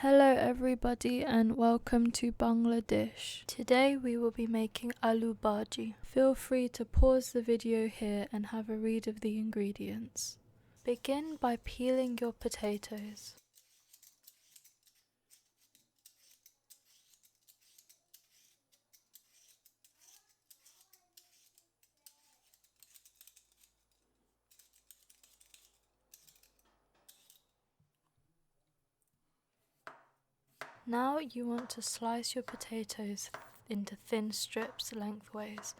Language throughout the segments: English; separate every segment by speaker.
Speaker 1: Hello everybody and welcome to Bangladesh. Today we will be making Aloo Bhaji. Feel free to pause the video here and have a read of the ingredients. Begin by peeling your potatoes. Now you want to slice your potatoes into thin strips lengthways.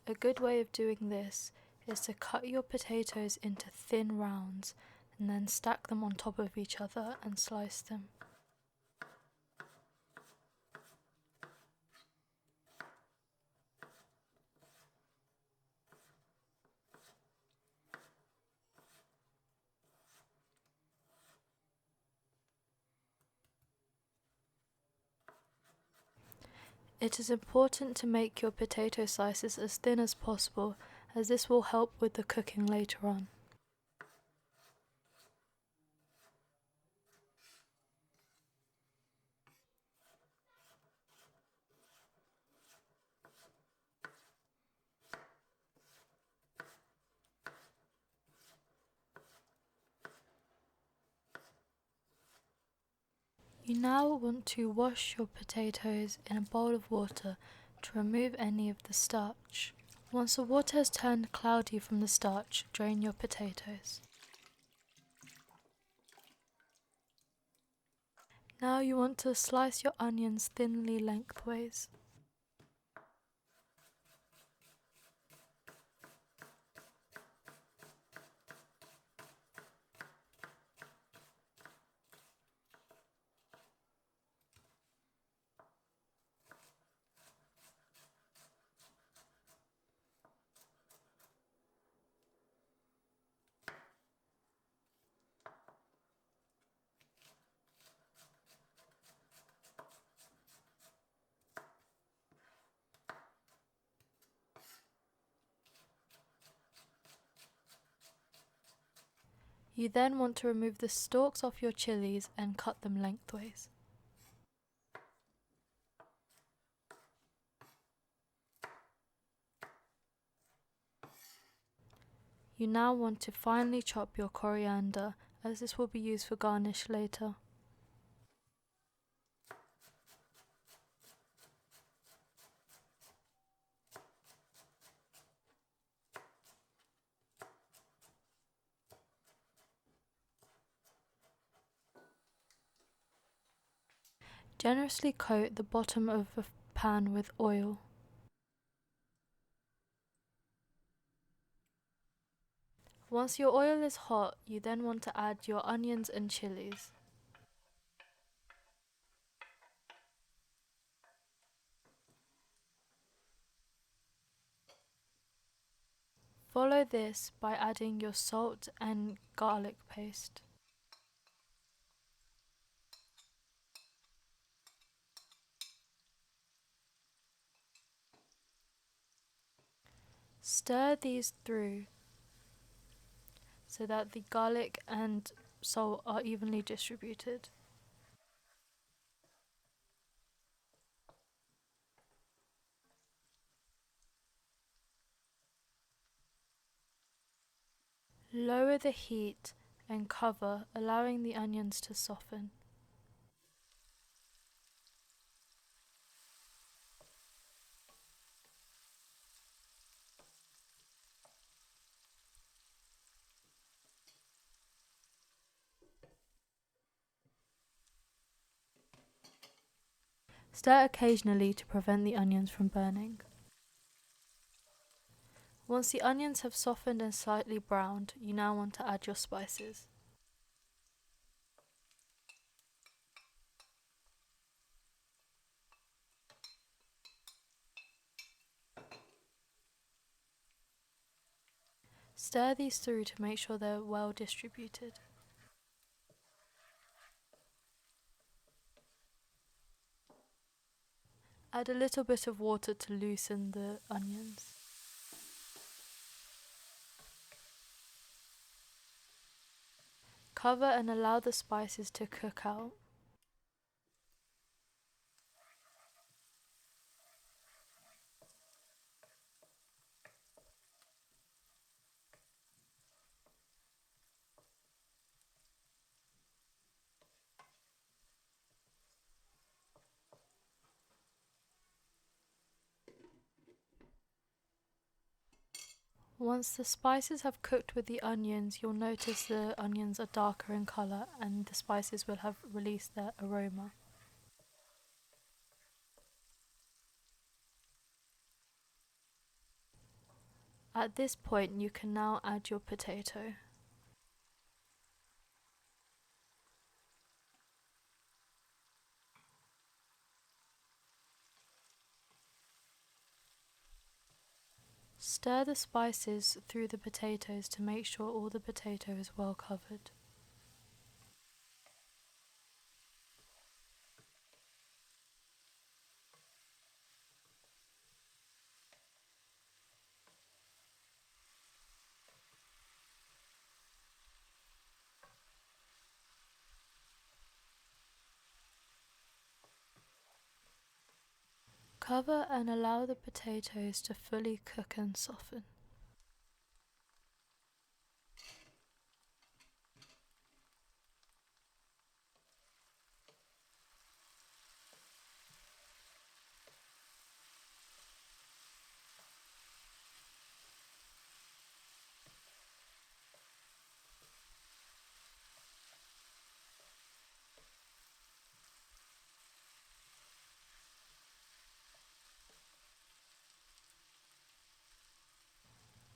Speaker 1: A good way of doing this is to cut your potatoes into thin rounds and then stack them on top of each other and slice them. It is important to make your potato slices as thin as possible, as this will help with the cooking later on. You now want to wash your potatoes in a bowl of water to remove any of the starch. Once the water has turned cloudy from the starch, drain your potatoes. Now you want to slice your onions thinly lengthways. You then want to remove the stalks off your chillies and cut them lengthways. You now want to finely chop your coriander, as this will be used for garnish later. Generously coat the bottom of the pan with oil. Once your oil is hot, you then want to add your onions and chillies. Follow this by adding your salt and garlic paste. Stir these through so that the garlic and salt are evenly distributed. Lower the heat and cover, allowing the onions to soften. Stir occasionally to prevent the onions from burning. Once the onions have softened and slightly browned, you now want to add your spices. Stir these through to make sure they're well distributed. Add a little bit of water to loosen the onions. Cover and allow the spices to cook out. Once the spices have cooked with the onions, you'll notice the onions are darker in colour and the spices will have released their aroma. At this point, you can now add your potato. Stir the spices through the potatoes to make sure all the potato is well covered. Cover and allow the potatoes to fully cook and soften.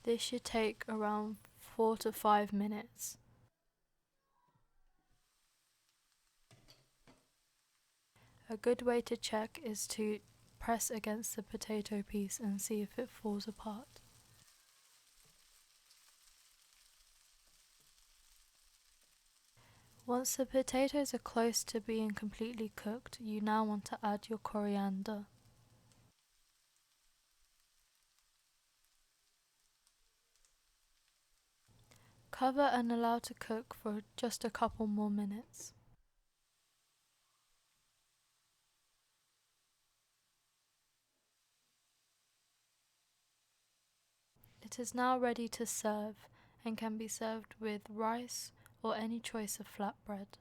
Speaker 1: This should take around 4 to 5 minutes. A good way to check is to press against the potato piece and see if it falls apart. Once the potatoes are close to being completely cooked, you now want to add your coriander. Cover and allow to cook for just a couple more minutes. It is now ready to serve and can be served with rice or any choice of flatbread.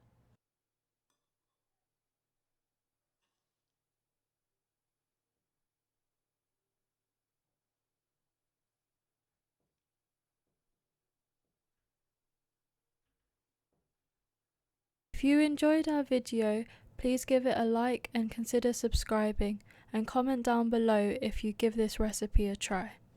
Speaker 1: If you enjoyed our video, please give it a like and consider subscribing, and comment down below if you give this recipe a try.